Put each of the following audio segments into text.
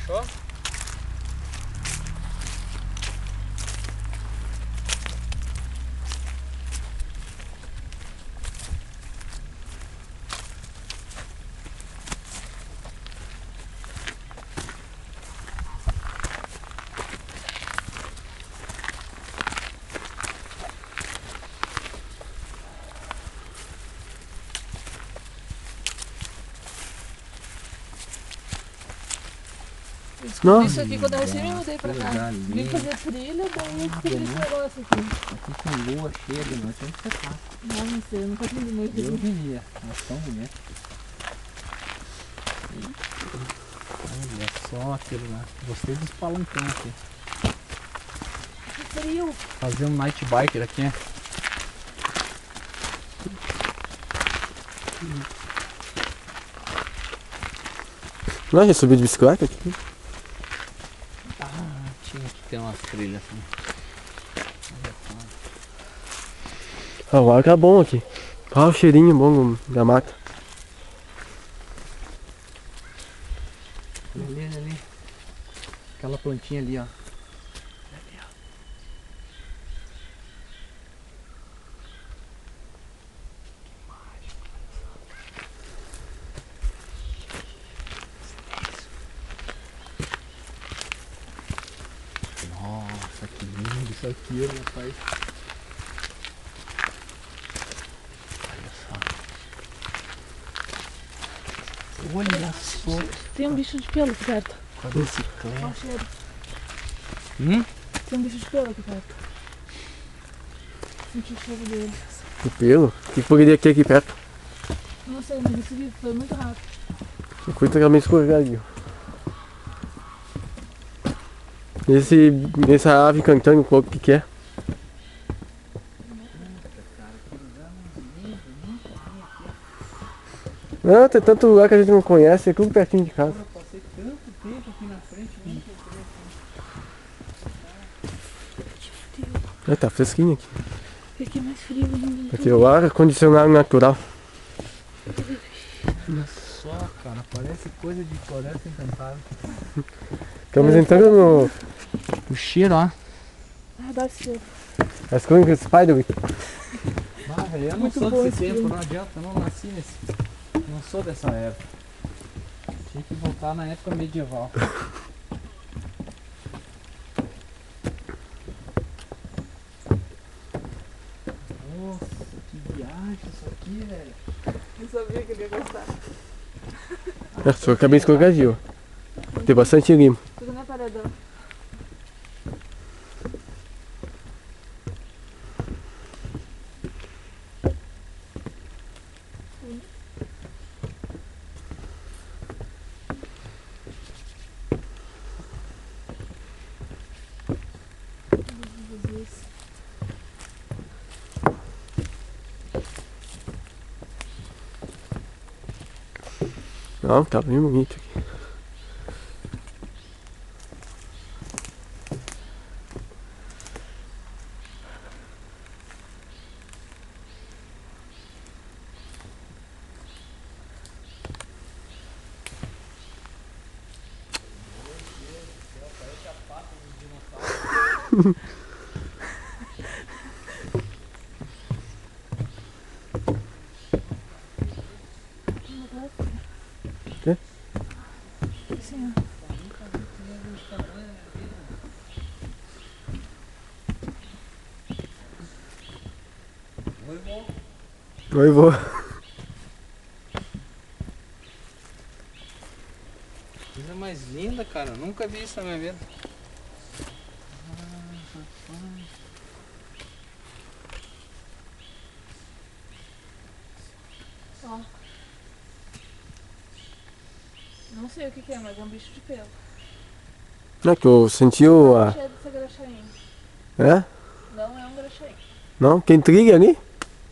Achou? Não. Isso aqui quando eu recebi eu mudei pra cá. Vim fazer trilha, daí eu descobri esse negócio aqui. Aqui com lua cheia de noite, onde você tá? Não sei, eu nunca atendi muito Eu aqui. viria, elas são bonitas. Olha só aquilo lá. Gostei dos palancão aqui. Que frio. Fazer um night biker aqui. Não, já subiu de bicicleta aqui? Ah, tinha que ter umas trilhas assim. Olha só. Ah, o ar tá bom aqui. Olha o cheirinho bom da mata. Ali, ali. Aquela plantinha ali, ó. Nossa, que lindo isso aqui, rapaz. Olha só. Tem um bicho de pelo aqui perto. Cadê esse Olha clã? o cheiro. Tem um bicho de pelo aqui perto. Senti o cheiro dele. O pelo? O que poderia ter aqui perto? Não sei, mas esse vídeo foi muito rápido. Cuida que ela me escorregadio. Essa ave cantando, o que é? Não, tem tanto lugar que a gente não conhece, é tudo pertinho de casa. Eu passei tanto tempo aqui na frente, nem encontrei Ah, tá fresquinho aqui. Aqui é mais frio ainda. Aqui é o ar condicionado natural. Olha só, cara, parece coisa de floresta encantada. Estamos entrando no... O cheiro, ó. Ah, dá cheiro. As crônicas Spiderwick. Ah, velho, eu não Muito sou bom desse esse tempo, filme. não adianta, eu não nasci nesse. Não sou dessa época. Tinha que voltar na época medieval. Nossa, que viagem isso aqui, velho. Não sabia que ele ia gostar. Só que é bem escorregadio. Tem bastante limo. Tudo na paredão. Não, tá bem bonito aqui. Quê? Assim, Oi, vou. Coisa mais linda, cara. Eu nunca vi isso na minha vida. ó. Não sei o que é, mas é um bicho de pelo. Não, que eu senti o... Não é cheio dessa graxainha. É? Não é um graxaim. Não? Tem trilha ali?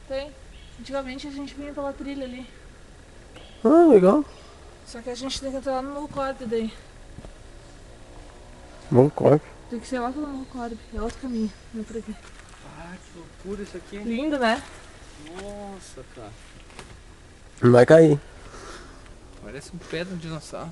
Tem. Antigamente a gente vinha pela trilha ali. Ah, legal. Só que a gente tem que entrar lá no Morro Corp daí. Bom corpo. Tem que ser lá pelo Morro Corp. É outro caminho. Não é por aqui. Ah, que loucura isso aqui. Lindo, né? Nossa, cara. Não vai cair. Parece um pé de um dinossauro.